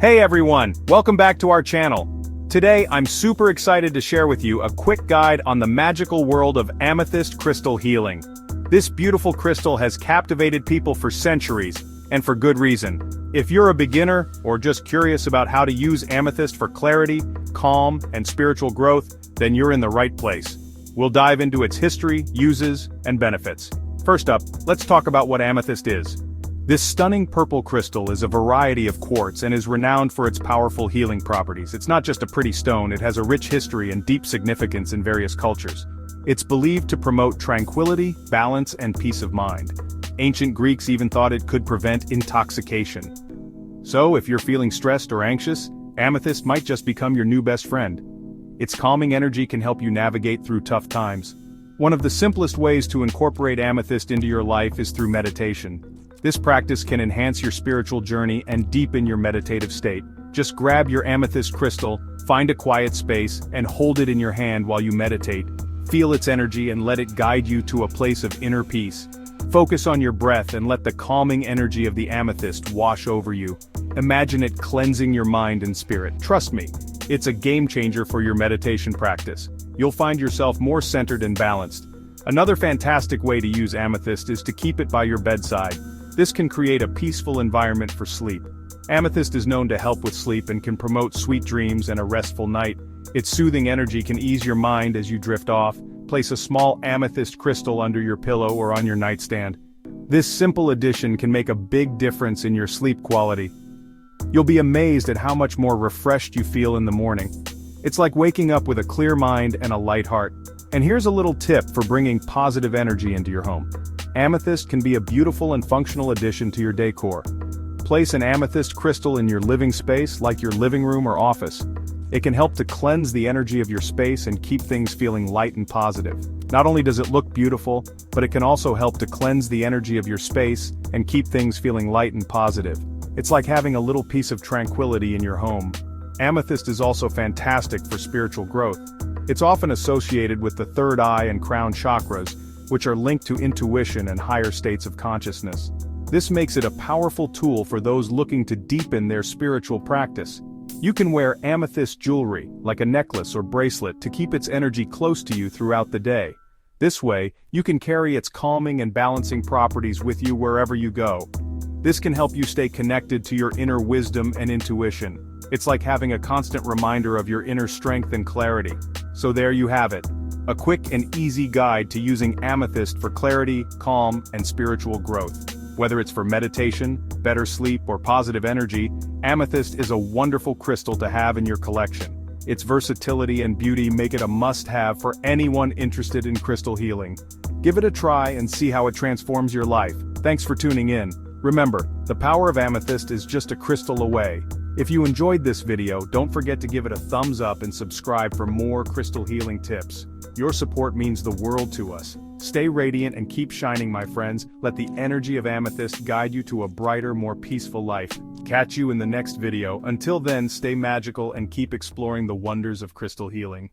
Hey everyone, welcome back to our channel. Today I'm super excited to share with you a quick guide on the magical world of amethyst crystal healing. This beautiful crystal has captivated people for centuries, and for good reason. If you're a beginner, or just curious about how to use amethyst for clarity, calm, and spiritual growth, then you're in the right place. We'll dive into its history, uses, and benefits. First up, let's talk about what amethyst is. This stunning purple crystal is a variety of quartz and is renowned for its powerful healing properties. It's not just a pretty stone, it has a rich history and deep significance in various cultures. It's believed to promote tranquility, balance, and peace of mind. Ancient Greeks even thought it could prevent intoxication. So, if you're feeling stressed or anxious, amethyst might just become your new best friend. Its calming energy can help you navigate through tough times. One of the simplest ways to incorporate amethyst into your life is through meditation. This practice can enhance your spiritual journey and deepen your meditative state. Just grab your amethyst crystal, find a quiet space, and hold it in your hand while you meditate. Feel its energy and let it guide you to a place of inner peace. Focus on your breath and let the calming energy of the amethyst wash over you. Imagine it cleansing your mind and spirit. Trust me, it's a game changer for your meditation practice. You'll find yourself more centered and balanced. Another fantastic way to use amethyst is to keep it by your bedside. This can create a peaceful environment for sleep. Amethyst is known to help with sleep and can promote sweet dreams and a restful night. Its soothing energy can ease your mind as you drift off. Place a small amethyst crystal under your pillow or on your nightstand. This simple addition can make a big difference in your sleep quality. You'll be amazed at how much more refreshed you feel in the morning. It's like waking up with a clear mind and a light heart. And here's a little tip for bringing positive energy into your home. Amethyst can be a beautiful and functional addition to your decor. Place an amethyst crystal in your living space, like your living room or office. It can help to cleanse the energy of your space and keep things feeling light and positive. Not only does it look beautiful, but it can also help to cleanse the energy of your space and keep things feeling light and positive. It's like having a little piece of tranquility in your home. Amethyst is also fantastic for spiritual growth. It's often associated with the third eye and crown chakras, which are linked to intuition and higher states of consciousness. This makes it a powerful tool for those looking to deepen their spiritual practice. You can wear amethyst jewelry, like a necklace or bracelet, to keep its energy close to you throughout the day. This way, you can carry its calming and balancing properties with you wherever you go. This can help you stay connected to your inner wisdom and intuition. It's like having a constant reminder of your inner strength and clarity. So there you have it. A quick and easy guide to using amethyst for clarity, calm, and spiritual growth. Whether it's for meditation, better sleep, or positive energy, amethyst is a wonderful crystal to have in your collection. Its versatility and beauty make it a must-have for anyone interested in crystal healing. Give it a try and see how it transforms your life. Thanks for tuning in. Remember, the power of amethyst is just a crystal away. If you enjoyed this video, don't forget to give it a thumbs up and subscribe for more crystal healing tips. Your support means the world to us. Stay radiant and keep shining, my friends. Let the energy of amethyst guide you to a brighter, more peaceful life. Catch you in the next video. Until then, stay magical and keep exploring the wonders of crystal healing.